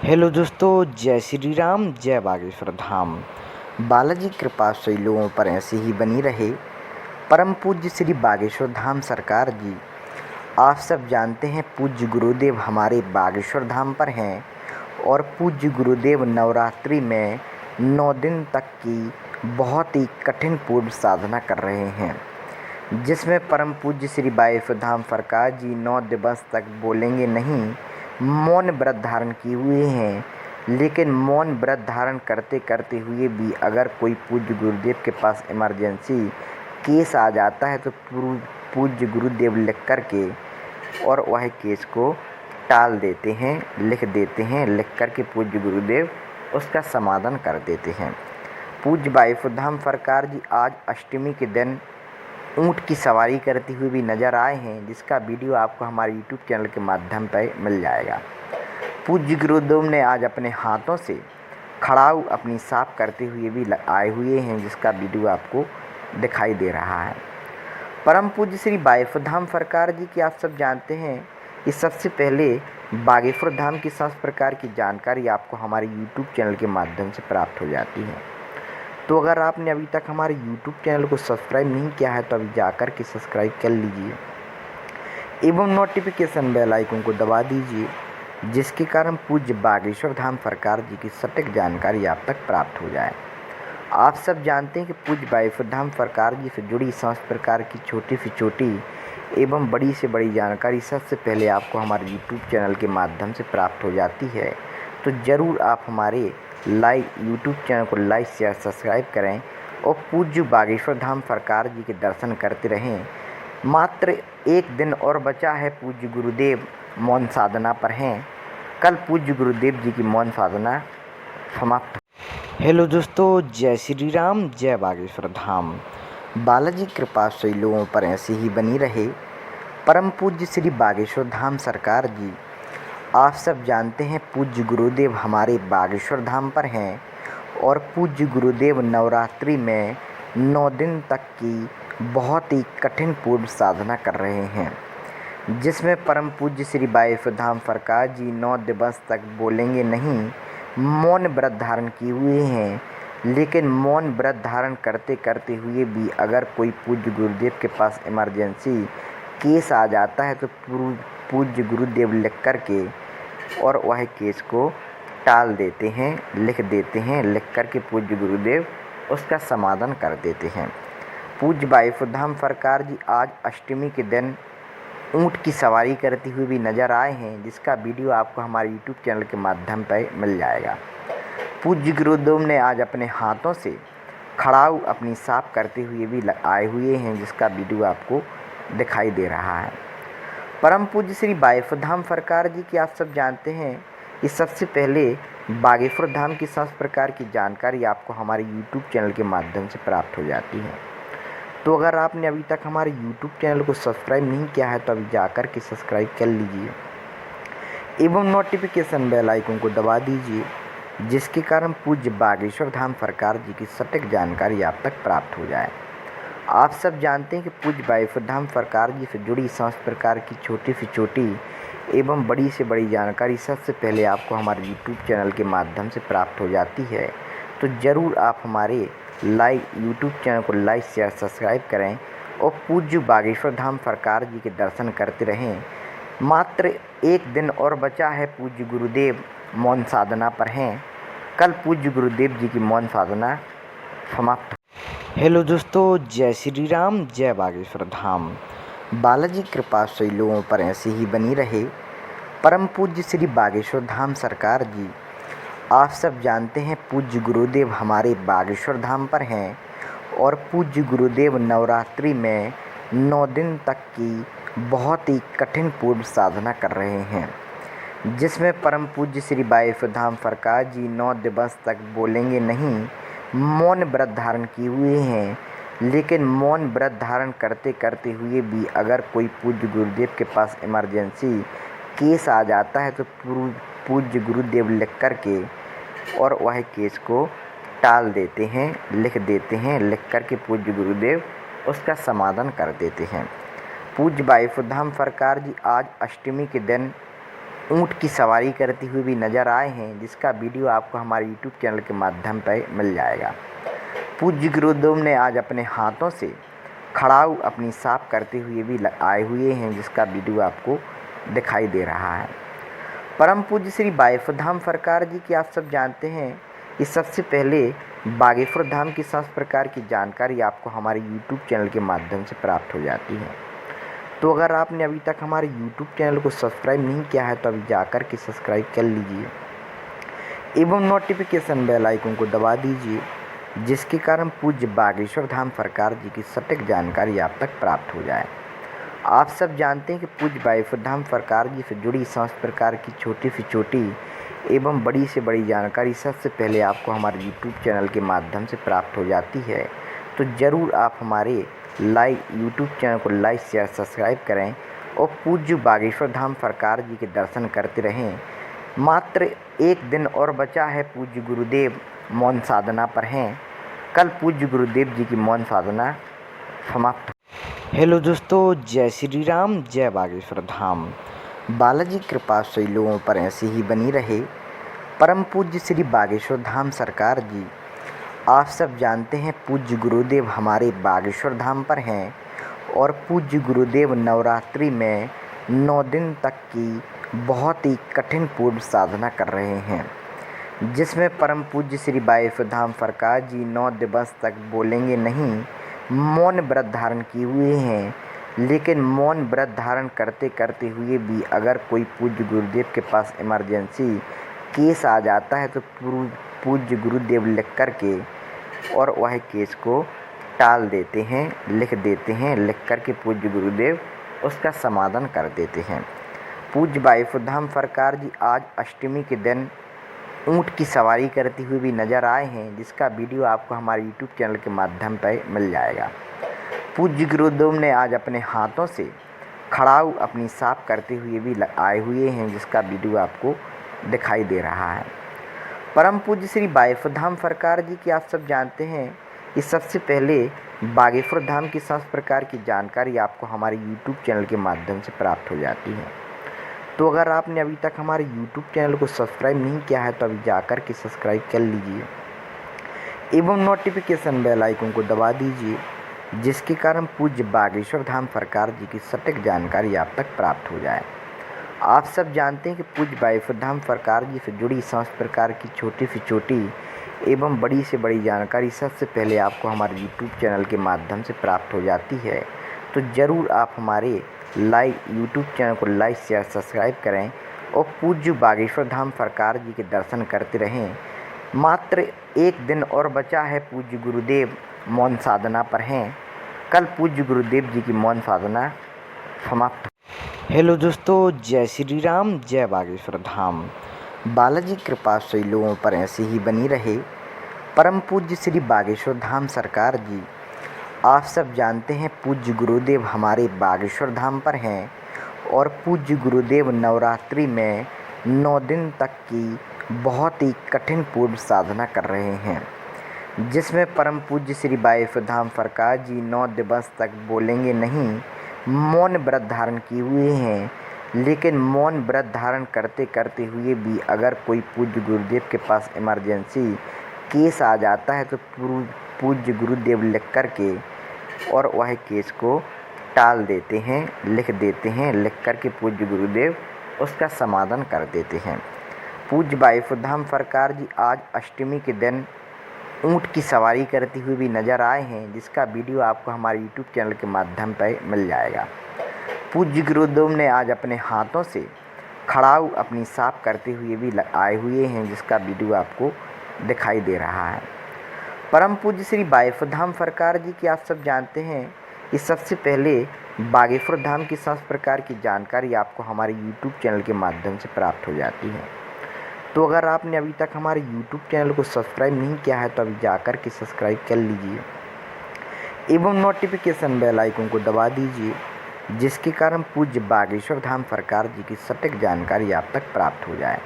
Hello दोस्तों, जय श्री राम, जय बागेश्वर धाम। बालाजी कृपा सभी लोगों पर ऐसे ही बनी रहे। परम पूज्य श्री बागेश्वर धाम सरकार जी, आप सब जानते हैं पूज्य गुरुदेव हमारे बागेश्वर धाम पर हैं और पूज्य गुरुदेव नवरात्रि में 9 दिन तक की बहुत ही कठिन पूर्ण साधना कर रहे हैं, जिसमें परम पूज्य श्री बागेश्वर धाम सरकार जी 9 दिवस तक बोलेंगे नहीं, मौन व्रत धारण किए हुए हैं। लेकिन मौन व्रत धारण करते करते हुए भी अगर कोई पूज्य गुरुदेव के पास इमरजेंसी केस आ जाता है तो पूज्य गुरुदेव लिख कर के और वह केस को टाल देते हैं, लिख देते हैं, लिख कर के पूज्य गुरुदेव उसका समाधान कर देते हैं। पूज्य बागेश्वर धाम सरकार जी आज अष्टमी के दिन ऊँट की सवारी करते हुए भी नज़र आए हैं, जिसका वीडियो आपको हमारे यूट्यूब चैनल के माध्यम पर मिल जाएगा। पूज्य गुरुदेव ने आज अपने हाथों से खड़ाऊ अपनी साफ करते हुए भी आए हुए हैं, जिसका वीडियो आपको दिखाई दे रहा है। परम पूज्य श्री बागेश्वर धाम सरकार जी की आप सब जानते हैं कि सबसे पहले बागेश्वर धाम की सब प्रकार की जानकारी आपको हमारे यूट्यूब चैनल के माध्यम से प्राप्त हो जाती है। तो अगर आपने अभी तक हमारे यूट्यूब चैनल को सब्सक्राइब नहीं किया है तो अभी जाकर के सब्सक्राइब कर लीजिए एवं नोटिफिकेशन बेल आइकन को दबा दीजिए, जिसके कारण पूज्य बागेश्वर धाम सरकार जी की सटीक जानकारी आप तक प्राप्त हो जाए। आप सब जानते हैं कि पूज्य बागेश्वर धाम सरकार जी से जुड़ी समस्त प्रकार की छोटी से छोटी एवं बड़ी से बड़ी जानकारी सबसे पहले आपको हमारे यूट्यूब चैनल के माध्यम से प्राप्त हो जाती है। तो ज़रूर आप हमारे यूट्यूब चैनल को लाइक शेयर सब्सक्राइब करें और पूज्य बागेश्वर धाम सरकार जी के दर्शन करते रहें। मात्र एक दिन और बचा है, पूज्य गुरुदेव मौन साधना पर हैं। कल पूज्य गुरुदेव जी की मौन साधना समाप्त। हेलो दोस्तों, जय श्री राम, जय बागेश्वर धाम। बालाजी कृपा सभी लोगों पर ऐसे ही बनी रहे। परम पूज्य श्री बागेश्वर धाम सरकार जी, आप सब जानते हैं पूज्य गुरुदेव हमारे बागेश्वर धाम पर हैं और पूज्य गुरुदेव नवरात्रि में 9 दिन तक की बहुत ही कठिन पूर्ण साधना कर रहे हैं, जिसमें परम पूज्य श्री बागेश्वर धाम सरकार जी 9 दिवस तक बोलेंगे नहीं, मौन व्रत धारण किए हुए हैं। लेकिन मौन व्रत धारण करते करते हुए भी अगर कोई पूज्य गुरुदेव के पास इमरजेंसी केस आ जाता है तो पूज्य गुरुदेव लिख कर के और वह केस को टाल देते हैं, लिख देते हैं, लिख कर के पूज्य गुरुदेव उसका समाधान कर देते हैं। पूज्य बागेश्वर धाम सरकार जी आज अष्टमी के दिन ऊँट की सवारी करते हुए भी नज़र आए हैं, जिसका वीडियो आपको हमारे यूट्यूब चैनल के माध्यम पर मिल जाएगा। पूज्य गुरुदेव ने आज अपने हाथों से खड़ाऊ अपनी साफ करते हुए भी आए हुए हैं, जिसका वीडियो आपको दिखाई दे रहा है। परम पूज्य श्री बागेश्वर धाम सरकार जी की आप सब जानते हैं कि सबसे पहले बागेश्वर धाम की सब प्रकार की जानकारी आपको हमारे यूट्यूब चैनल के माध्यम से प्राप्त हो जाती है। तो अगर आपने अभी तक हमारे यूट्यूब चैनल को सब्सक्राइब नहीं किया है तो अभी जाकर के सब्सक्राइब कर लीजिए एवं नोटिफिकेशन बेल आइकन को दबा दीजिए, जिसके कारण पूज्य बागेश्वर धाम सरकार जी की सटीक जानकारी आप तक प्राप्त हो जाए। आप सब जानते हैं कि पूज्य बागेश्वर धाम सरकार जी से जुड़ी समस्त प्रकार की छोटी से छोटी एवं बड़ी से बड़ी जानकारी सबसे पहले आपको हमारे यूट्यूब चैनल के माध्यम से प्राप्त हो जाती है। तो ज़रूर आप हमारे यूट्यूब चैनल को लाइक शेयर सब्सक्राइब करें और पूज्य बागेश्वर धाम सरकार जी के दर्शन करते रहें। मात्र एक दिन और बचा है, पूज्य गुरुदेव मौन साधना पर हैं। कल पूज्य गुरुदेव जी की मौन साधना समाप्त। हेलो दोस्तों, जय श्री राम, जय बागेश्वर धाम। बालाजी कृपा सभी लोगों पर ऐसे ही बनी रहे। परम पूज्य श्री बागेश्वर धाम सरकार जी, आप सब जानते हैं पूज्य गुरुदेव हमारे बागेश्वर धाम पर हैं और पूज्य गुरुदेव नवरात्रि में 9 दिन तक की बहुत ही कठिन पूर्ण साधना कर रहे हैं, जिसमें परम पूज्य श्री बागेश्वर धाम सरकार जी 9 दिवस तक बोलेंगे नहीं, मौन व्रत धारण किए हुए हैं। लेकिन मौन व्रत धारण करते करते हुए भी अगर कोई पूज्य गुरुदेव के पास इमरजेंसी केस आ जाता है तो पूज्य गुरुदेव लिख कर के और वह केस को टाल देते हैं, लिख देते हैं, लिख कर के पूज्य गुरुदेव उसका समाधान कर देते हैं। पूज्य बागेश्वर धाम सरकार जी आज अष्टमी के दिन ऊँट की सवारी करते हुए भी नज़र आए हैं, जिसका वीडियो आपको हमारे यूट्यूब चैनल के माध्यम पर मिल जाएगा। पूज्य गुरुदेव ने आज अपने हाथों से खड़ाऊ अपनी साफ करते हुए भी आए हुए हैं, जिसका वीडियो आपको दिखाई दे रहा है। परम पूज्य श्री बागेश्वर धाम सरकार जी की आप सब जानते हैं कि सबसे पहले बागेश्वर धाम की सब प्रकार की जानकारी आपको हमारे यूट्यूब चैनल के माध्यम से प्राप्त हो जाती है। तो अगर आपने अभी तक हमारे यूट्यूब चैनल को सब्सक्राइब नहीं किया है तो अभी जाकर के सब्सक्राइब कर लीजिए एवं नोटिफिकेशन बेल आइकन को दबा दीजिए, जिसके कारण पूज्य बागेश्वर धाम सरकार जी की सटीक जानकारी आप तक प्राप्त हो जाए। आप सब जानते हैं कि पूज्य बागेश्वर धाम सरकार जी से जुड़ी समस्त प्रकार की छोटी से छोटी एवं बड़ी से बड़ी जानकारी सबसे पहले आपको हमारे यूट्यूब चैनल के माध्यम से प्राप्त हो जाती है। तो ज़रूर आप हमारे यूट्यूब चैनल को लाइक शेयर सब्सक्राइब करें और पूज्य बागेश्वर धाम सरकार जी के दर्शन करते रहें। मात्र एक दिन और बचा है, पूज्य गुरुदेव मौन साधना पर हैं। कल पूज्य गुरुदेव जी की मौन साधना समाप्त। हेलो दोस्तों, जय श्री राम, जय बागेश्वर धाम। बालाजी कृपा से लोगों पर ऐसे ही बनी रहे। परम पूज्य श्री बागेश्वर धाम सरकार जी, आप सब जानते हैं पूज्य गुरुदेव हमारे बागेश्वर धाम पर हैं और पूज्य गुरुदेव नवरात्रि में 9 दिन तक की बहुत ही कठिन पूर्व साधना कर रहे हैं, जिसमें परम पूज्य श्री बागेश्वर धाम सरकार जी 9 दिवस तक बोलेंगे नहीं, मौन व्रत धारण किए हुए हैं। लेकिन मौन व्रत धारण करते करते हुए भी अगर कोई पूज्य गुरुदेव के पास इमरजेंसी केस आ जाता है तो पूज्य गुरुदेव लिख कर के और वह केस को टाल देते हैं, लिख देते हैं, लिख कर के पूज्य गुरुदेव उसका समाधान कर देते हैं। पूज्य बागेश्वर धाम सरकार जी आज अष्टमी के दिन ऊँट की सवारी करते हुए भी नज़र आए हैं, जिसका वीडियो आपको हमारे यूट्यूब चैनल के माध्यम पर मिल जाएगा। पूज्य गुरुदेव ने आज अपने हाथों से खड़ाऊ अपनी साफ करते हुए भी आए हुए हैं, जिसका वीडियो आपको दिखाई दे रहा है। परम पूज्य श्री बागेश्वर धाम सरकार जी की आप सब जानते हैं कि सबसे पहले बागेश्वर धाम की सब प्रकार की जानकारी आपको हमारे यूट्यूब चैनल के माध्यम से प्राप्त हो जाती है। तो अगर आपने अभी तक हमारे यूट्यूब चैनल को सब्सक्राइब नहीं किया है तो अभी जाकर के सब्सक्राइब कर लीजिए एवं नोटिफिकेशन बेल आइकन को दबा दीजिए, जिसके कारण पूज्य बागेश्वर धाम सरकार जी की सटीक जानकारी आप तक प्राप्त हो जाए। आप सब जानते हैं कि पूज्य बागेश्वर धाम सरकार जी से जुड़ी समस्त प्रकार की छोटी से छोटी एवं बड़ी से बड़ी जानकारी सबसे पहले आपको हमारे यूट्यूब चैनल के माध्यम से प्राप्त हो जाती है। तो ज़रूर आप हमारे यूट्यूब चैनल को लाइक शेयर सब्सक्राइब करें और पूज्य बागेश्वर धाम सरकार जी के दर्शन करते रहें। मात्र एक दिन और बचा है, पूज्य गुरुदेव मौन साधना पर हैं। कल पूज्य गुरुदेव जी की मौन साधना समाप्त। हेलो दोस्तों, जय श्री राम, जय बागेश्वर धाम। बालाजी कृपा से लोगों पर ऐसे ही बनी रहे। परम पूज्य श्री बागेश्वर धाम सरकार जी, आप सब जानते हैं पूज्य गुरुदेव हमारे बागेश्वर धाम पर हैं और पूज्य गुरुदेव नवरात्रि में 9 दिन तक की बहुत ही कठिन पूर्व साधना कर रहे हैं, जिसमें परम पूज्य श्री बागेश्वर धाम सरकार जी 9 दिवस तक बोलेंगे नहीं, मौन व्रत धारण किए हुए हैं। लेकिन मौन व्रत धारण करते करते हुए भी अगर कोई पूज्य गुरुदेव के पास इमरजेंसी केस आ जाता है तो पूज्य गुरुदेव लिख कर के और वह केस को टाल देते हैं, लिख देते हैं, लिख कर के पूज्य गुरुदेव उसका समाधान कर देते हैं। पूज्य बागेश्वर धाम सरकार जी आज अष्टमी के दिन ऊँट की सवारी करते हुए भी नज़र आए हैं, जिसका वीडियो आपको हमारे यूट्यूब चैनल के माध्यम पर मिल जाएगा। पूज्य गुरुदेव ने आज अपने हाथों से खड़ाऊ अपनी साफ करते हुए भी आए हुए हैं, जिसका वीडियो आपको दिखाई दे रहा है। परम पूज्य श्री बागेश्वर धाम सरकार जी की आप सब जानते हैं कि सबसे पहले बागेश्वर धाम की सब प्रकार की जानकारी आपको हमारे यूट्यूब चैनल के माध्यम से प्राप्त हो जाती है। तो अगर आपने अभी तक हमारे यूट्यूब चैनल को सब्सक्राइब नहीं किया है तो अभी जाकर के सब्सक्राइब कर लीजिए एवं नोटिफिकेशन बेल आइकन को दबा दीजिए, जिसके कारण पूज्य बागेश्वर धाम सरकार जी की सटीक जानकारी आप तक प्राप्त हो जाए।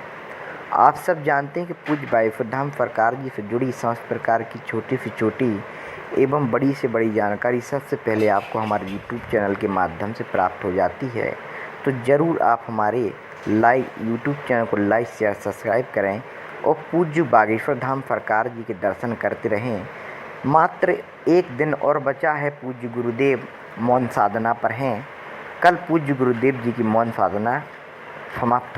आप सब जानते हैं कि पूज्य बागेश्वर धाम सरकार जी से जुड़ी समस्त प्रकार की छोटी से छोटी एवं बड़ी से बड़ी जानकारी सबसे पहले आपको हमारे यूट्यूब चैनल के माध्यम से प्राप्त हो जाती है। तो ज़रूर आप हमारे यूट्यूब चैनल को लाइक शेयर सब्सक्राइब करें और पूज्य बागेश्वर धाम सरकार जी के दर्शन करते रहें। मात्र एक दिन और बचा है, पूज्य गुरुदेव मौन साधना पर हैं। कल पूज्य गुरुदेव जी की मौन साधना समाप्त